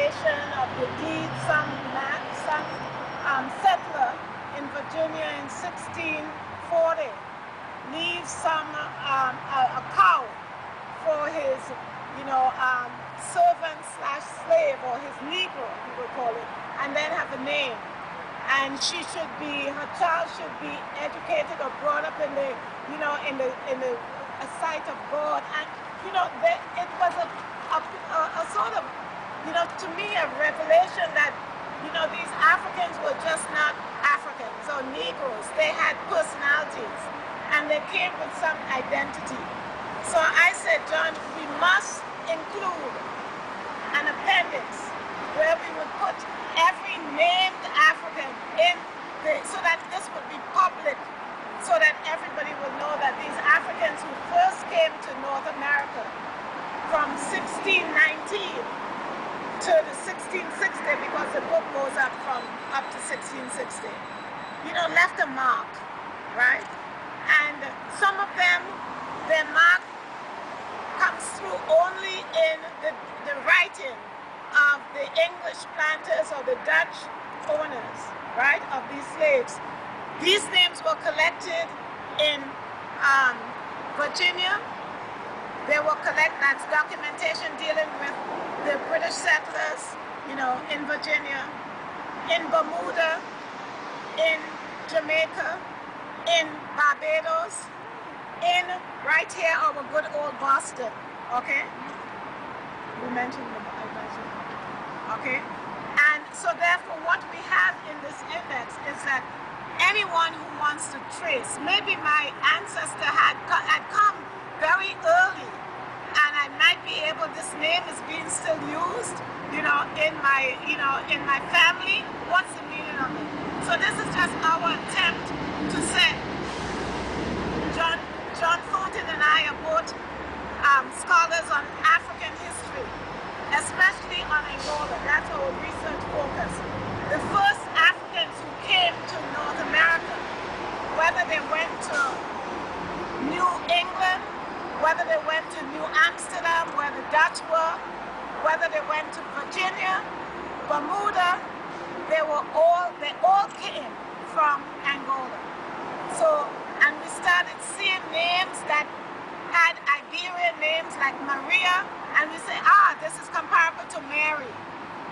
revelation of the deed, some settler in Virginia in 1640 leaves a cow for his, servant slash slave, or his Negro, he would call it, and then have a name. And her child should be educated or brought up in the sight of God. And, it was a sort of, to me, a revelation that, these Africans were just not Africans or Negroes. They had personalities and they came with some identity. So I said, John, we must include an appendix where we would put every named African in so that this would be public, so that everybody will know that these Africans who first came to North America from 1619 to the 1660, because the book goes up to 1660, left a mark, right? And some of them, their mark comes through only in the writing of the English planters or the Dutch owners, right, of these slaves. These names were collected in Virginia. That's documentation dealing with the British settlers, in Virginia, in Bermuda, in Jamaica, in Barbados, in right here our good old Boston, okay? I mentioned. Okay? And so therefore what we have in this index is that anyone who wants to trace, maybe my ancestor had come very early, and I might be able, this name is being still used, in my family. What's the meaning of it? So this is just our attempt to say, John Thornton and I are both scholars on African history, especially on Angola. That's our research focus. The first Africans who came to North America, whether they went to New England, whether they went to New Amsterdam, where the Dutch were, whether they went to Virginia, Bermuda, they all came from Angola. So, and we started seeing names that had Iberian names like Maria, and we say, this is comparable to Mary,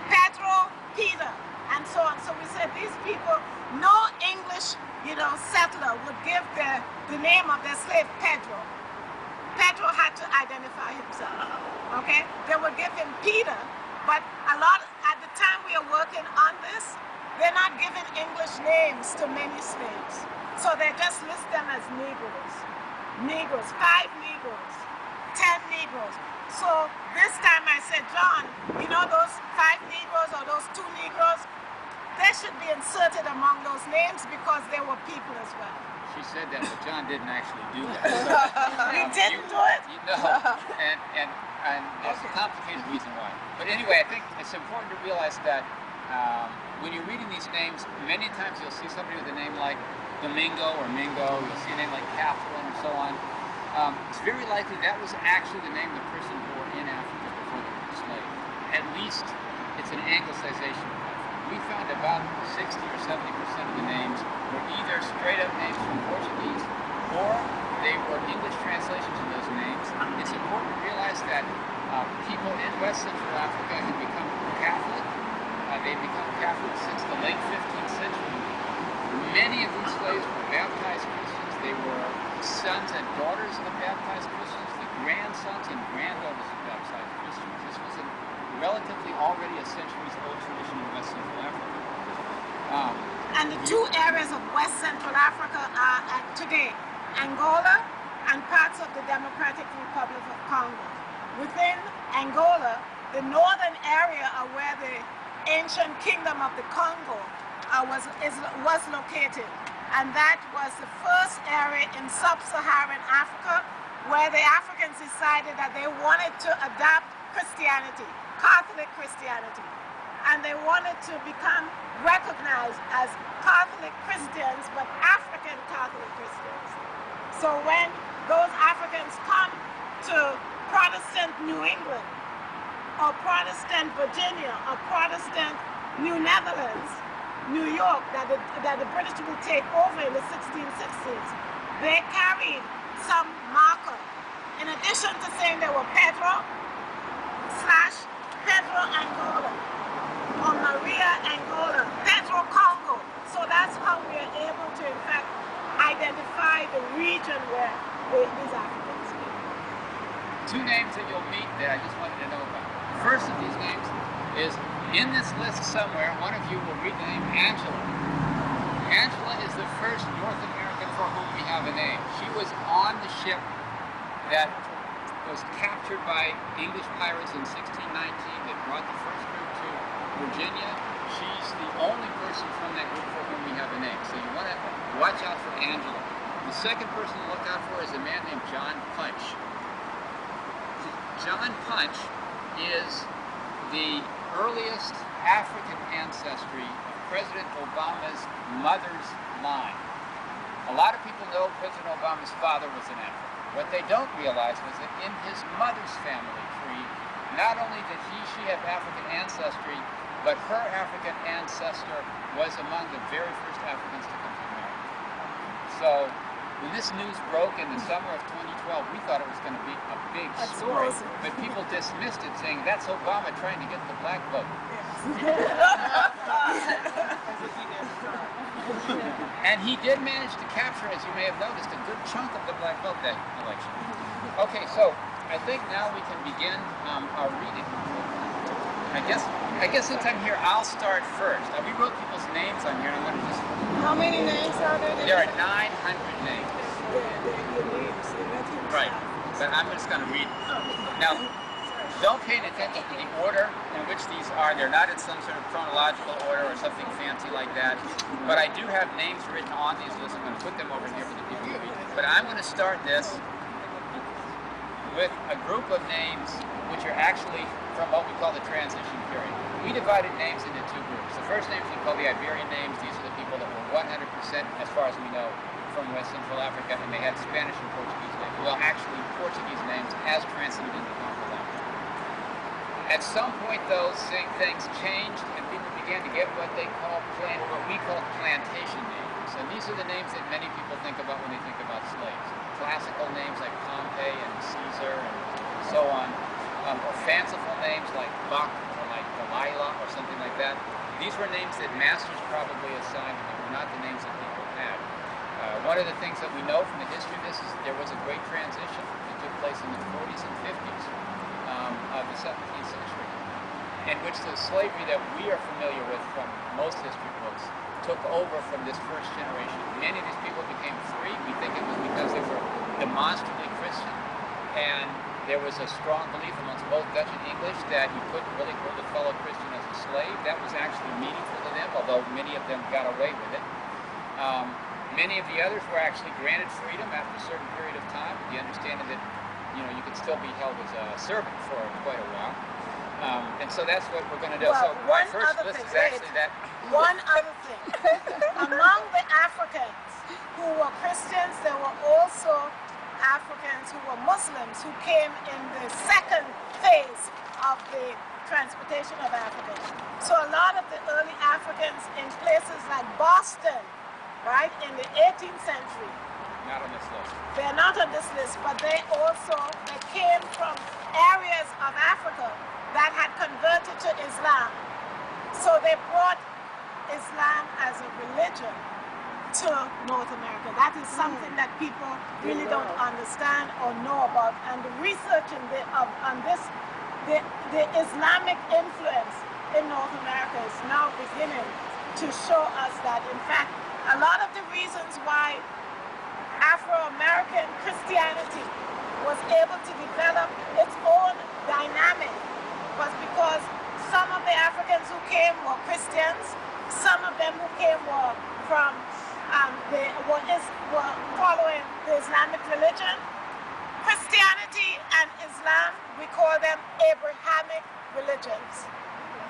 Pedro, Peter, and so on. So we said these people, no English, settler would give the name of their slave Pedro. Pedro had to identify himself, okay? They would give him Peter, but at the time we are working on this, they're not giving English names to many slaves. So they just list them as Negroes. Negroes, 5 Negroes, 10 Negroes. So this time I said, John, those 5 Negroes or those 2 Negroes, they should be inserted among those names because they were people as well. She said that, but John didn't actually do that. He didn't do it? And there's a complicated reason why. But anyway, I think it's important to realize that when you're reading these names, many times you'll see somebody with a name like Domingo or Mingo, you'll see a name like Catherine and so on. It's very likely that was actually the name the person bore in Africa before they were enslaved. At least it's an anglicization. We found about 60 or 70% of the names were either straight up names from Portuguese or they were English translations of those names. It's important to realize that people in West Central Africa had become Catholic. They'd become Catholic since the late 15th century. Many of these slaves were baptized Christians. They were sons and daughters of baptized Christians, the grandsons and granddaughters of baptized Christians. This was relatively already a centuries-old tradition in West Central Africa. And the 2 areas of West Central Africa are today Angola and parts of the Democratic Republic of Congo. Within Angola, the northern area are where the ancient kingdom of the Congo was located. And that was the first area in sub-Saharan Africa where the Africans decided that they wanted to adopt Christianity, Catholic Christianity. And they wanted to become recognized as Catholic Christians, but African Catholic Christians. So when those Africans come to Protestant New England, or Protestant Virginia, or Protestant New Netherlands, New York, that the British will take over in the 1660s, they carried some marker. In addition to saying they were Pedro Angola, or Maria Angola, Pedro Congo. So that's how we are able to, in fact, identify the region where these Africans live. Two names that you'll meet that I just wanted to know about. The first of these names is in this list somewhere. One of you will read the name Angela. Angela is the first North American for whom we have a name. She was on the ship that was captured by English pirates in 1619 that brought the first group to Virginia. She's the only person from that group for whom we have a name. So you want to watch out for Angela. The second person to look out for is a man named John Punch. John Punch is the earliest African ancestry of President Obama's mother's line. A lot of people know President Obama's father was an African. What they don't realize was that in his mother's family tree, not only did she have African ancestry, but her African ancestor was among the very first Africans to come to America. So when this news broke in the summer of 2012, we thought it was going to be a big story, but people dismissed it, saying that's Obama trying to get the black vote. And he did manage to capture, as you may have noticed, a good chunk of the black vote that election. Okay, so I think now we can begin our reading. I guess since I'm here, I'll start first. Now, we wrote people's names on here, and I'm going to just... How many names are there? There are 900 names. Right, but I'm just going to read. Now, don't pay attention to the order in which these are. They're not in some sort of chronological order or something fancy like that. But I do have names written on these lists. I'm going to put them over here for the people to read. But I'm going to start this with a group of names which are actually from what we call the transition period. We divided names into two groups. The first names we call the Iberian names. These are the people that were 100%, as far as we know, from West Central Africa, and they had Spanish and Portuguese names. Well, actually, Portuguese names as translated into Central Africa. At some point, those things changed, and people began to get what we call plantation names. And these are the names that many people think about when they think about slaves. Classical names like Pompey and Caesar and so on, or fanciful names like Buck or like Delilah or something like that. These were names that masters probably assigned, and they were not the names that people had. One of the things that we know from the history of this is that there was a great transition that took place in the 40s and 50s of the 17th century, in which the slavery that we are familiar with from most history books took over from this first generation. Many of these people became free. We think it was because they were demonstrably Christian, and there was a strong belief amongst both Dutch and English that you couldn't really hold a fellow Christian as a slave. That was actually meaningful to them, although many of them got away with it. Many of the others were actually granted freedom after a certain period of time, with the understanding that you could still be held as a servant for quite a while. And so that's what we're going to do. Well, so my first list is actually that. One other thing. Among the Africans who were Christians, there were also Africans who were Muslims who came in the second phase of the transportation of Africans. So a lot of the early Africans in places like Boston, right, in the 18th century. Not on this list. They're not on this list, but they came from areas of Africa that had converted to Islam. So they brought Islam as a religion to North America. That is something that people really don't understand or know about. And the research on this, the Islamic influence in North America is now beginning to show us that, in fact, a lot of the reasons why Afro-American Christianity was able to develop its own dynamic was because some of the Africans who came were Christians, some of them who came were from were following the Islamic religion. Christianity and Islam, we call them Abrahamic religions.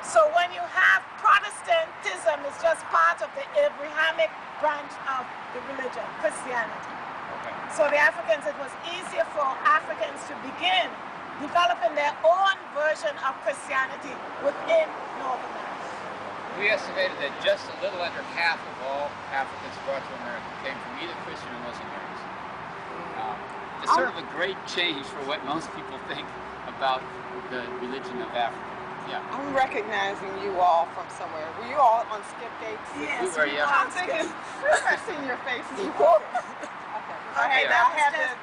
So when you have Protestantism, it's just part of the Abrahamic branch of the religion, Christianity. Okay. So the Africans, it was easier for Africans to begin developing their own version of Christianity within North America. We estimated that just a little under half of all Africans brought to America came from either Christian or Muslim areas. It's sort of a great change for what most people think about the religion of Africa. Yeah. I'm recognizing you all from somewhere. Were you all on skip dates? Yes. We were, yeah. I'm thinking, I've seen your faces before. Okay, now I have the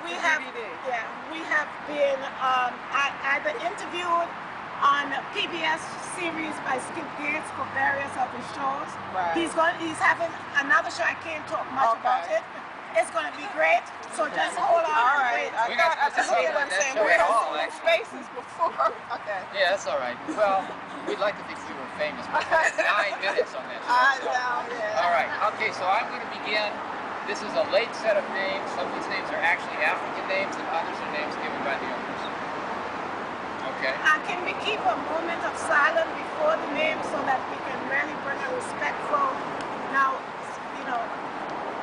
DVD. Yeah, we have been either interviewed on PBS series by Skip Gates for various of his shows. Right. He's having another show. I can't talk much about it. It's going to be great. So just hold on. All right. I thought I was saying we had all, seen faces before. Okay. Yeah, that's all right. Well, we'd like to think we were famous, but 9 minutes on that show. I know, yeah. All right. Okay, so I'm going to begin. This is a late set of names. Some of these names are actually African names, and others are names given by the owners. Okay. Can we keep a moment of silence before the name so that we can really bring a respectful, now,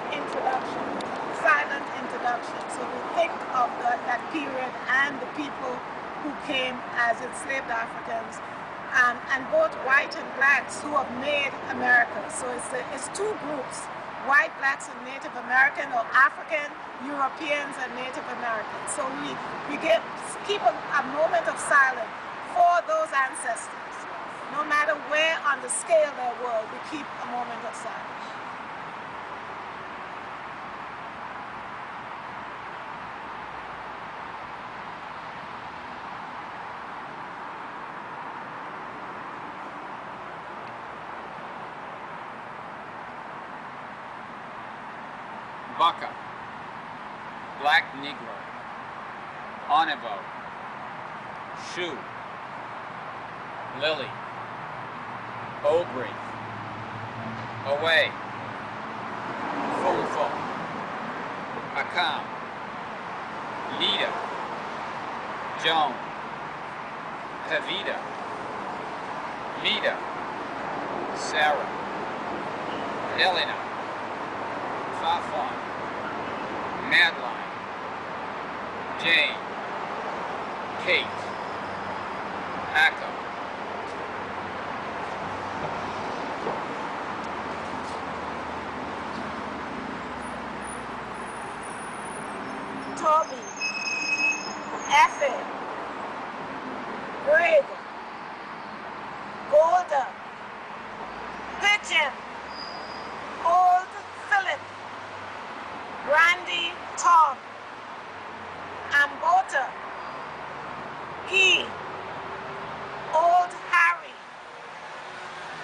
introduction, silent introduction. So we think of that period and the people who came as enslaved Africans, and both white and blacks who have made America. So it's two groups. White, blacks, and Native American, or African, Europeans, and Native Americans. So we keep a moment of silence for those ancestors. No matter where on the scale they were, we keep a moment of silence. Baka, Black Negro, Onebo, Shu, Lily, Aubrey, Away, Fulfo, Akam, Lita, Joan, Tavita, Mida, Sarah, Elena, Fafon, Madeline, Jane, Kate, Akko, Toby, Effie, Greg, Golda, Pigeon, Old Philip, Randy, Tom, Ambota, He, Old Harry,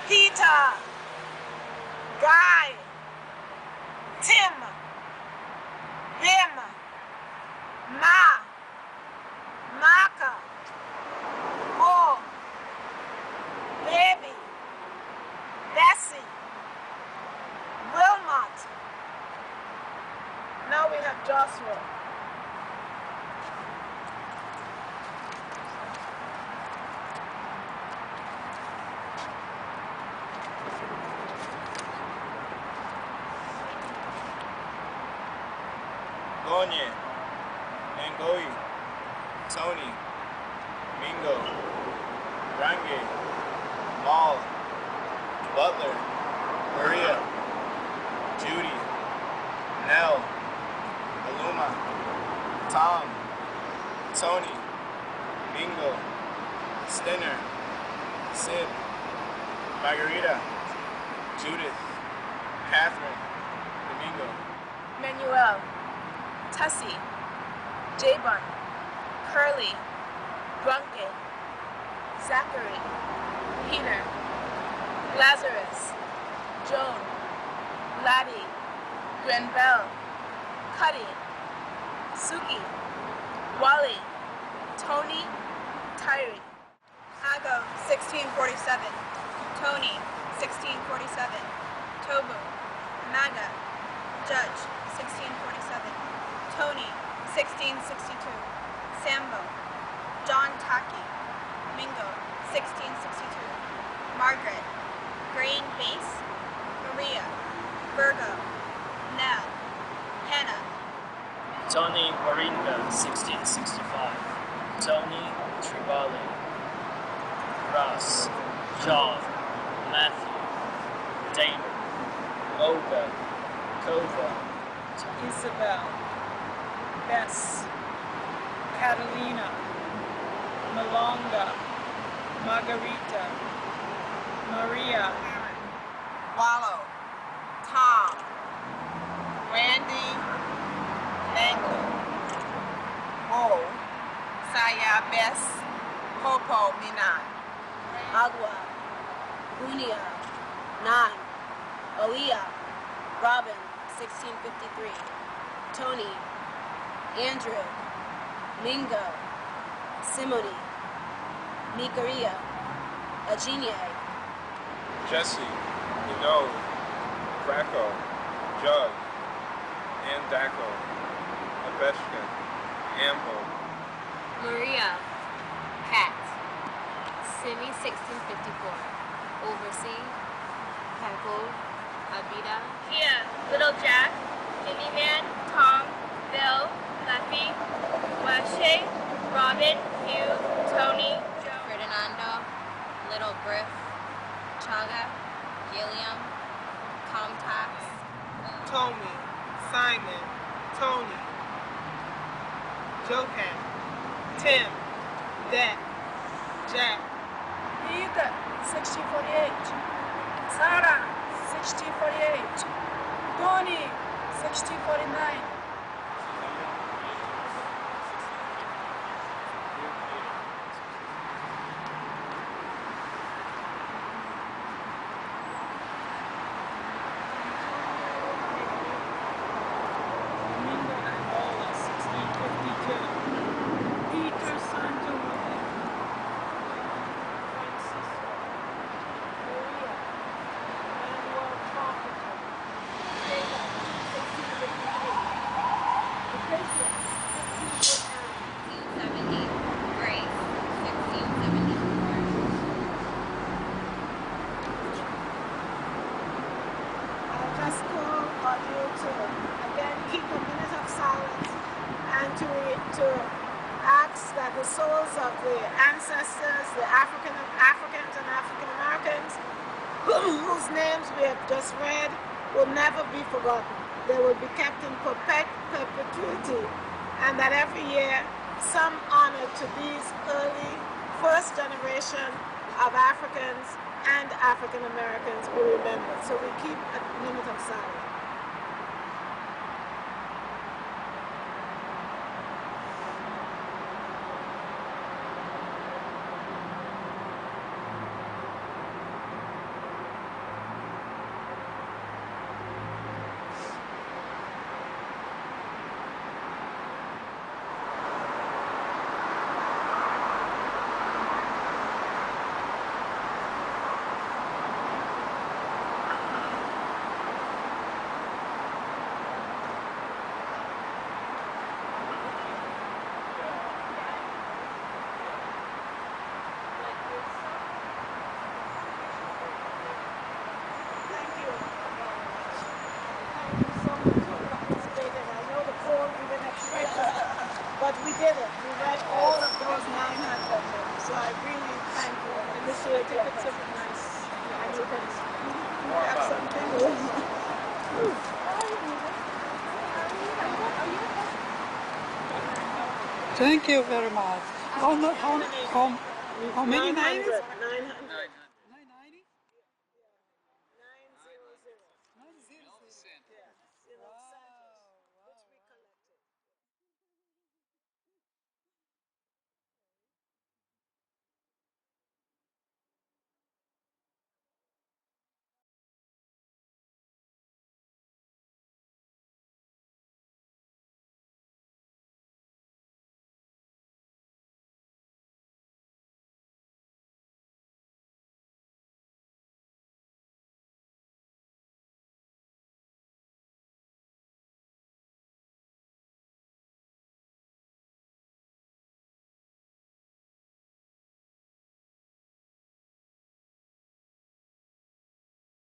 Peter, Guy, Tim, Bim, Ma, Maka, Mo, Baby, Bessie, Wilmot. Now we have Joshua. Gonye, Ngoi, Tony, Mingo, Range, Maul, Butler, Maria, Judy, Nell, Aluma, Tom, Tony, Mingo, Stinner, Sid, Margarita, Judith, Catherine, Domingo, Manuel, Tussie, Jabon, Curly, Drunken, Zachary, Peter, Lazarus, Joan, Laddie, Grenville, Cuddy, Suki, Wally, Tony, Tyree. Ago, 1647. Tony, 1647. Tobu, Maga, Judge, 1647. Tony, 1662. Sambo, John Taki, Mingo, 1662. Margaret, Grain Base, Maria, Virgo, Nell, Hannah. Tony Moringa, 1665. Tony, Tribali, Russ, John, Matthew, Damon, Olga, Kova, Isabel, Bess, Catalina, Malonga, Margarita, Maria, Wallow, Tom, Randy, Langley, Mo, Saya, Bess, Popo, Minan, Agua, Bunia, Nan, Oia, Robin, 1653, Tony, Andrew, Mingo, Simone, Mikaria, Ajinie, Jesse, Ino, Krakow, Jug, Andako, Abeshka, Ambo, Maria, Pat, Simi 1654, Oversea, Paco, Abida, Kia, Little Jack, Jimmy Man, Tom, Bill, Leffy, Washe, Robin, Hugh, Tony, Joe, Ferdinando, Little Griff, Chaga, Gilliam, Comtax, Tommy, Simon, Tony, Jokan, Tim, Dan, Jack, Ida, 1648, Sarah, 1648, Tony, 1649. The souls of the ancestors, the Africans and African Americans, whose names we have just read, will never be forgotten. They will be kept in perpetuity, and that every year some honor to these early first generation of Africans and African Americans be remembered. So we keep a minute of silence. But we did it. We read all of those 900 names. So I really thank you. And this year, it's a nice. And you can have something. Thank you very much. How many names? 900.